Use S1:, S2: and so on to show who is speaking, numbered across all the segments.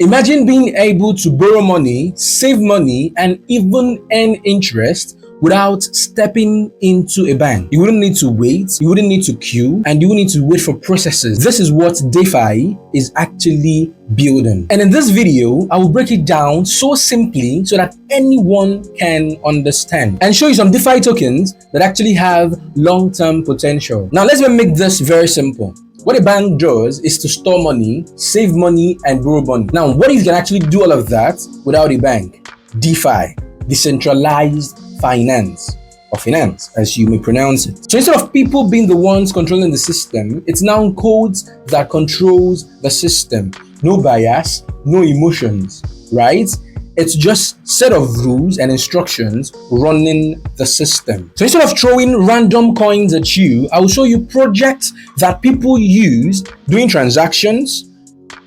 S1: Imagine being able to borrow money, save money, and even earn interest without stepping into a bank. You wouldn't need to wait, you wouldn't need to queue, and you wouldn't need to wait for processes. This is what DeFi is actually building. And in this video, I will break it down so simply so that anyone can understand and show you some DeFi tokens that actually have long-term potential. Now, let's make this very simple. What a bank does is to store money, save money, and borrow money. Now, what if you can actually do all of that without a bank? DeFi, Decentralized Finance, or finance, as you may pronounce it. So instead of people being the ones controlling the system, it's now codes that controls the system. No bias, no emotions, right? It's just set of rules and instructions running the system. So instead of throwing random coins at you, I will show you projects that people use doing transactions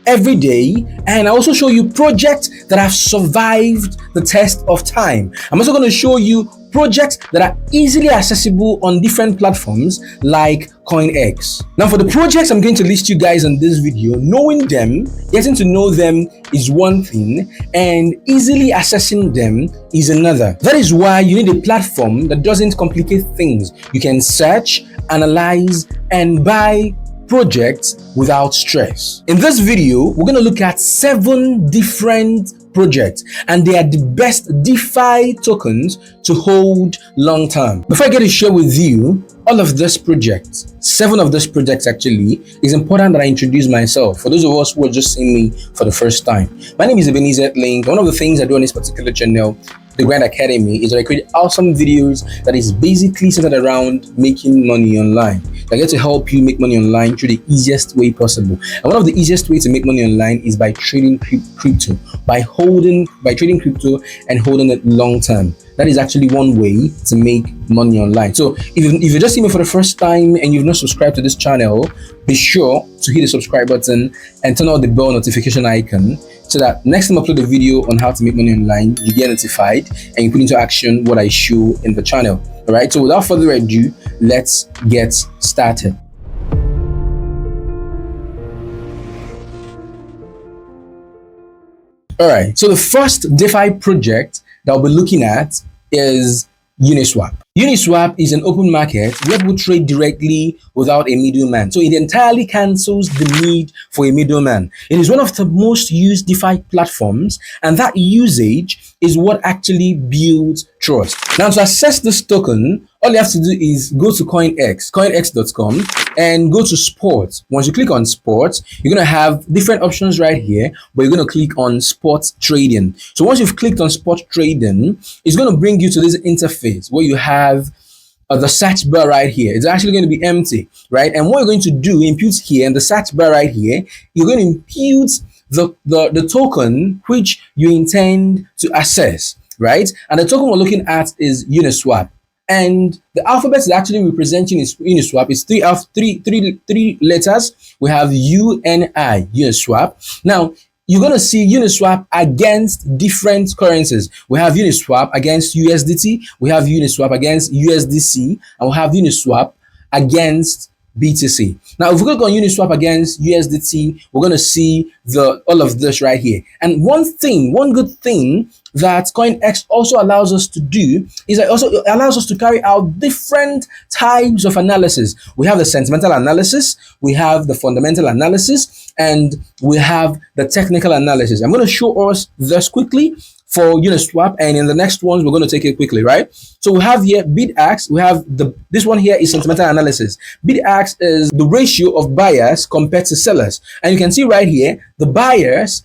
S1: every day, and I also show you projects that have survived the test of time. I'm also going to show you projects that are easily accessible on different platforms like CoinX. Now, for the projects I'm going to list you guys in this video, knowing them, getting to know them is one thing, and easily accessing them is another. That is why you need a platform that doesn't complicate things. You can search, analyze, and buy projects without stress. In this video, we're going to look at 7 different projects, and they are the best DeFi tokens to hold long term. Before I get to share with you all of these projects, 7 of these projects actually, it's important that I introduce myself. For those of us who are just seeing me for the first time, my name is Ebenezer Link. One of the things I do on this particular channel, the Grind Academy, is that I create awesome videos that is basically centered around making money online. I get to help you make money online through the easiest way possible. And one of the easiest ways to make money online is by trading crypto, by trading crypto and holding it long term. That is actually one way to make money online. So if you're just seeing me for the first time and you've not subscribed to this channel, be sure to hit the subscribe button and turn on the bell notification icon so that next time I upload a video on how to make money online, you get notified and you put into action what I show in the channel. All right, so without further ado, let's get started. All right, so the first DeFi project that we'll be looking at is Uniswap. Uniswap is an open market where people trade directly without a middleman. So it entirely cancels the need for a middleman. It is one of the most used DeFi platforms, and that usage is what actually builds trust. Now, to access this token, all you have to do is go to coinx.com, and go to sports. Once you click on sports, you're going to have different options right here, but you're going to click on sports trading. So once you've clicked on sports trading, it's going to bring you to this interface where you have the search bar right here. It's actually going to be empty, right? And what you're going to do, impute here, and the search bar right here, you're going to impute the token which you intend to access, right? And the token we're looking at is Uniswap. And the alphabet is actually representing Uniswap is three letters. We have UNI, Uniswap. Now, you're going to see Uniswap against different currencies. We have Uniswap against USDT, we have Uniswap against USDC, and we have Uniswap against BTC. Now, if we click on Uniswap against USDT, we're going to see all of this right here. And one good thing that CoinX also allows us to do is it also allows us to carry out different types of analysis. We have the sentimental analysis, we have the fundamental analysis, and we have the technical analysis. I'm going to show us this quickly for Uniswap, and in the next ones we're going to take it quickly, right? So we have here bid-ask. We have this one here is sentimental analysis. Bid-ask is the ratio of buyers compared to sellers, and you can see right here the buyers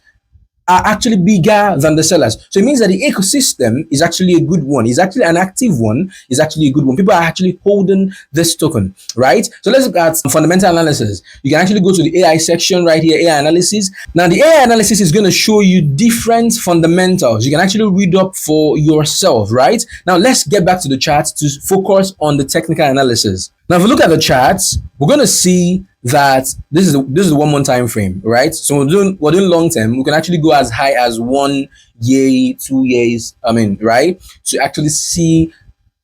S1: are actually bigger than the sellers. So it means that the ecosystem is actually a good one. It's actually an active one. It's actually a good one. People are actually holding this token, right? So let's look at fundamental analysis. You can actually go to the AI section right here, AI analysis. Now the AI analysis is going to show you different fundamentals. You can actually read up for yourself, right? Now let's get back to the charts to focus on the technical analysis. Now if we look at the charts, we're going to see that this is the 1 month time frame, right? So we're doing long term. We can actually go as high as 1 year, 2 years, right? To actually see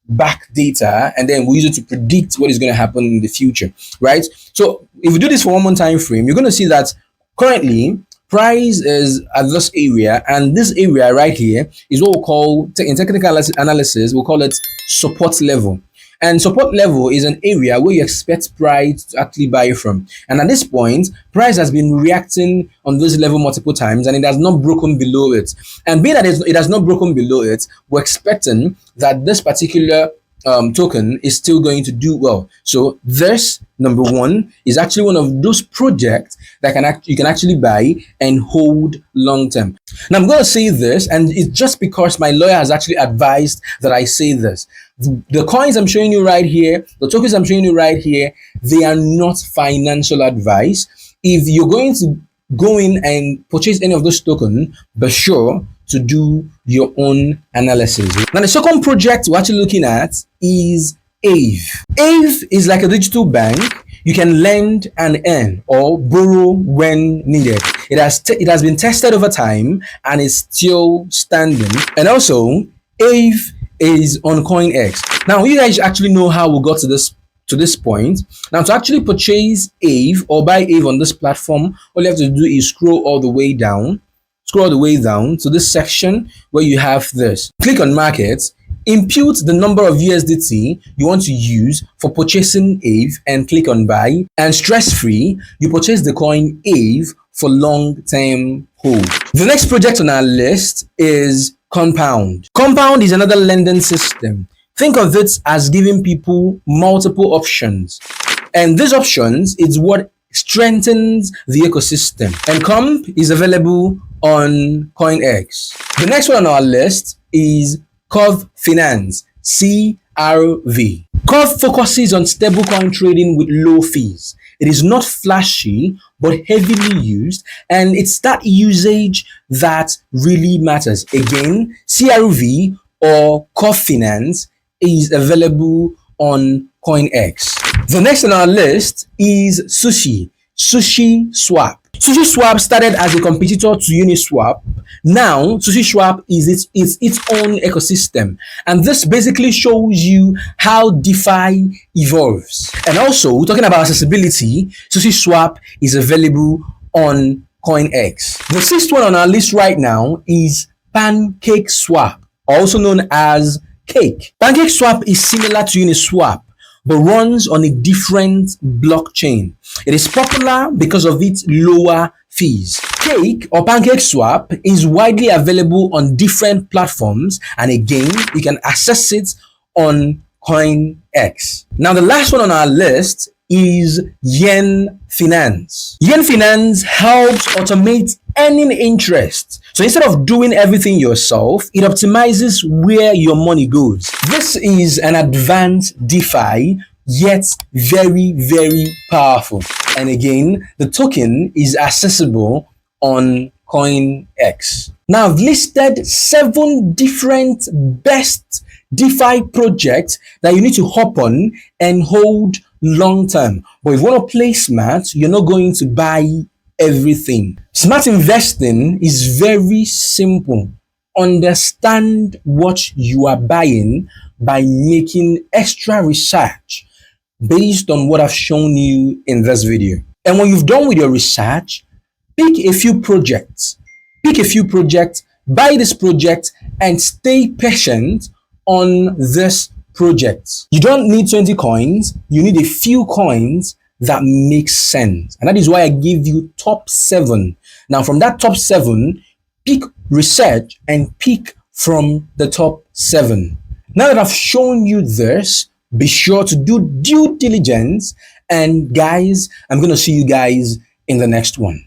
S1: back data, and then we use it to predict what is going to happen in the future, right? So if we do this for 1 month time frame, you're going to see that currently Price is at this area, and this area right here is what we call, in technical analysis, we'll call it support level. And support level is an area where you expect price to actually buy from. And at this point, price has been reacting on this level multiple times and it has not broken below it. And being that it has not broken below it, we're expecting that this particular token is still going to do well. So this, number one, is actually one of those projects that you can actually buy and hold long term. Now I'm going to say this, and it's just because my lawyer has actually advised that I say this. The coins I'm showing you right here, the tokens I'm showing you right here, they are not financial advice. If you're going to go in and purchase any of those tokens, be sure to do your own analysis. Now, the second project we're actually looking at is Aave. Aave is like a digital bank. You can lend and earn or borrow when needed. It has been tested over time and is still standing. And also, Aave is on CoinEx. Now, you guys actually know how we got to this point. Now, to actually purchase Aave or buy Aave on this platform, all you have to do is scroll all the way down to this section where you have this. Click on markets, impute the number of USDT you want to use for purchasing Aave and click on buy. And stress-free, you purchase the coin Aave for long-term hold. The next project on our list is Compound. Compound is another lending system. Think of it as giving people multiple options. And these options is what strengthens the ecosystem. And Comp is available on CoinEx. The next one on our list is Curve Finance, CRV. Curve focuses on stablecoin trading with low fees. It is not flashy, but heavily used, and it's that usage that really matters. Again, CRV or Curve Finance is available on CoinEx. The next on our list is SushiSwap. SushiSwap started as a competitor to Uniswap. Now, SushiSwap is its own ecosystem. And this basically shows you how DeFi evolves. And also, talking about accessibility, SushiSwap is available on CoinEx. The sixth one on our list right now is PancakeSwap, also known as Cake. PancakeSwap is similar to Uniswap, but runs on a different blockchain. It is popular because of its lower fees. Cake or PancakeSwap is widely available on different platforms, and again, you can access it on CoinEx. Now, the last one on our list is Yen Finance. Yen Finance helps automate earning interest. So instead of doing everything yourself, it optimizes where your money goes. This is an advanced DeFi, yet very, very powerful. And again, the token is accessible on CoinEx. Now, I've listed 7 different best DeFi projects that you need to hop on and hold long term. But if you want to play smart, you're not going to buy everything. Smart investing is very simple. Understand what you are buying by making extra research based on what I've shown you in this video. And when you've done with your research, pick a few projects, buy this project, and stay patient on this project. You don't need 20 coins, you need a few coins that makes sense. And that is why I give you top 7. Now, from that top 7, pick research and pick from the top 7. Now that I've shown you this, be sure to do due diligence. And guys, I'm going to see you guys in the next one.